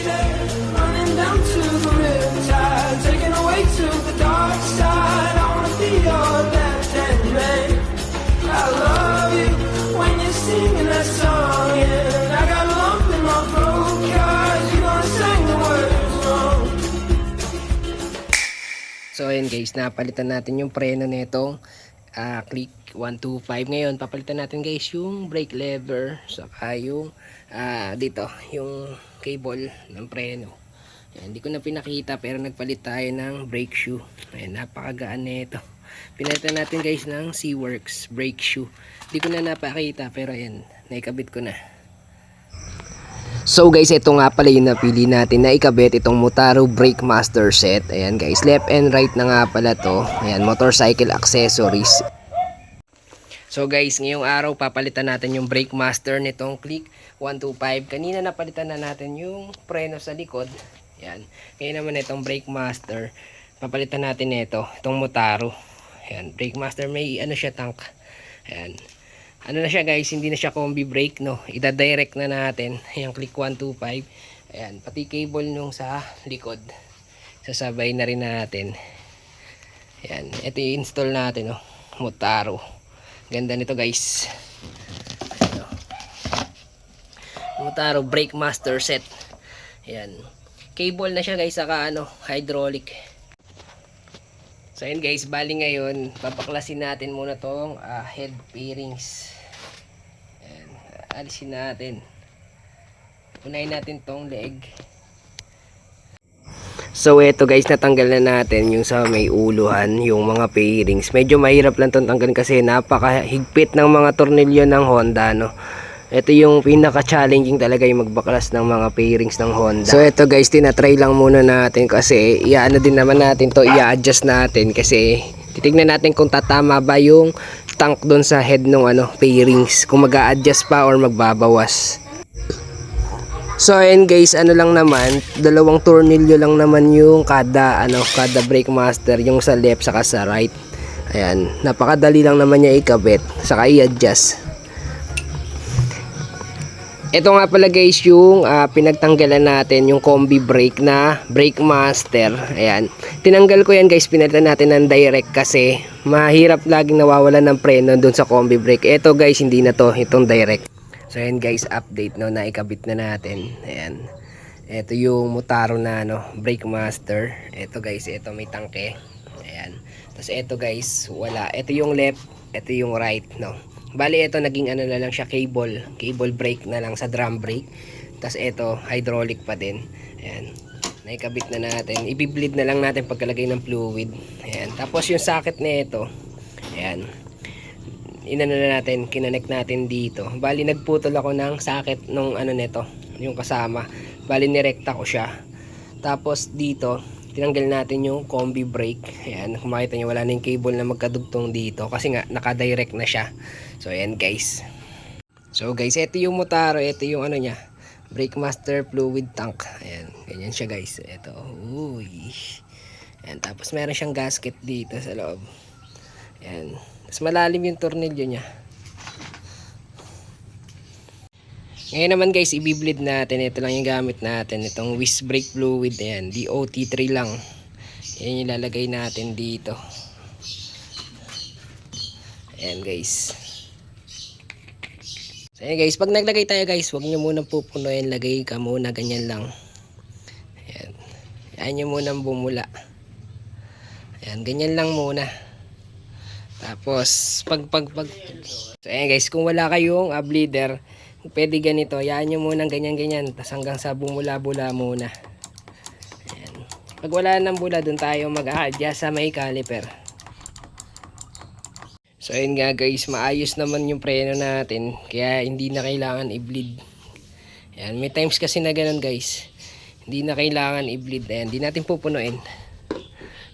faded, running down to the riptide, taking away to the dark side. I wanna be your left-hand man. I love you when you're singing that song, and I got a lump in my throat 'cause you gonna sing the words wrong. So ayan guys, napalitan natin yung preno nitong Click 125. Ngayon papalitan natin guys yung brake lever, saka yung dito yung cable ng preno. Ayan, hindi ko na pinakita pero nagpalit tayo ng brake shoe. Ayan, napakagaan nito. Pinalitan natin guys ng Seaworks brake shoe. Hindi ko na napakita pero ayan, naikabit ko na. So guys, ito nga pala yung napili natin na ikabit, itong Motaro Brake Master Set. Ayan guys, left and right na nga pala to. Ayan, motorcycle accessories. So guys, ngayong araw papalitan natin yung Brake Master nitong Click 125. Kanina napalitan na natin yung preno sa likod. Ayan, ngayon naman itong Brake Master, papalitan natin ito, itong Motaro. Ayan, Brake Master, may ano siya, tank. Ayan. Ano na siya guys, hindi na siya combi brake, no. Ida-direct na natin yung Click 125. Ayan, pati cable nung sa likod sasabay na rin natin. Ayan, ito i-install natin, no. Motaro. Ganda nito guys. Ayan, Motaro Brake Master Set. Ayan, cable na siya guys, saka ano, hydraulic. So yun guys, bali ngayon papaklasin natin muna tong head bearings. Ayan, alisin natin. Unahin natin tong leg. So eto guys, natanggal na natin yung sa may uluhan, yung mga bearings. Medyo mahirap lang itong tanggalin kasi napakahigpit ng mga tornilyo ng Honda, no. Ito yung pinaka-challenging talaga, yung magbaklas ng mga bearings ng Honda. So ito guys, tinatry lang muna natin kasi iaano din naman natin to, i-adjust natin kasi titignan natin kung tatama ba yung tank doon sa head ng bearings, kung mag-a-adjust pa or magbabawas. So ayan guys, ano lang naman, dalawang tornilyo lang naman yung kada brake master, yung sa left saka sa right. Ayan, napakadali lang naman niya ikabit saka i-adjust. Ito nga pala guys yung pinagtanggalan natin, yung combi brake na brake master. Ayan, tinanggal ko yan guys, pinalitan natin ng direct kasi mahirap laging nawawalan ng preno dun sa combi brake. Ito guys, hindi na to, itong direct. So ayan guys, update, no, naikabit na natin. Ayan, ito yung Motaro na brake master. Ito guys, ito may tangke. Ayan, tapos ito guys, wala. Ito yung left, ito yung right, no. Bali ito naging na lang siya, cable brake na lang sa drum brake. Tapos ito hydraulic pa din. Ayan, naikabit na natin. Ibi-bleed na lang natin pagkalagay ng fluid. Ayan, tapos yung socket na ito, ayan, inano na natin, kinonek natin dito. Bali nagputol ako ng socket nung nito, yung kasama. Bali nirekta ko siya. Tapos dito tinanggal natin yung combi brake. Ayan, kung makita nyo, wala na yung cable na magkadugtong dito kasi nga naka-direct na siya. So ayan guys. So guys, ito yung Motaro, ito yung niya, brake master fluid tank. Ayan, ganyan siya guys. Ito, uy. Ayan, tapos meron siyang gasket dito sa loob. Ayan, tapos malalim yung tornilyo niya. Ngayon naman guys, i-bleed natin. Ito lang yung gamit natin, itong whisk brake fluid. Ayan, DOT3 lang. Ayan yung ilalagay natin dito. Ayan guys. So ayan guys, pag naglagay tayo guys, huwag nyo munang pupunuin. Lagay ka muna, ganyan lang. Ayan, ayan nyo munang bumula. Ayan, ganyan lang muna. Tapos so ayan guys, kung wala kayong bleeder, pwede ganito, hayaan nyo munang ganyan-ganyan, tas hanggang sa bumula-bula muna. Ayan. Pag wala nang bula, dun tayo mag-a-adjust sa may caliper. So ayun nga guys, maayos naman yung preno natin, kaya hindi na kailangan i-bleed. Ayan, may times kasi na ganun guys, hindi na kailangan i-bleed. Ayan, hindi natin pupunuin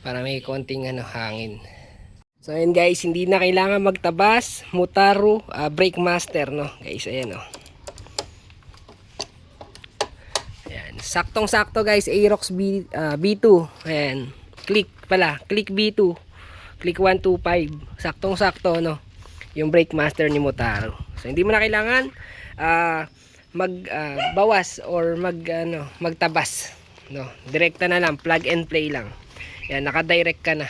para may konting hangin. So ayun guys, hindi na kailangan magtabas. Motaro brake master, no guys. Ayan, ayan, saktong sakto guys. Aerox B2. Ayan, click B2, click 125. Saktong sakto, no, yung brake master ni Motaro. So hindi mo na kailangan bawas or magtabas, no. Direkta na lang, plug and play lang. Yan, naka-direct ka na.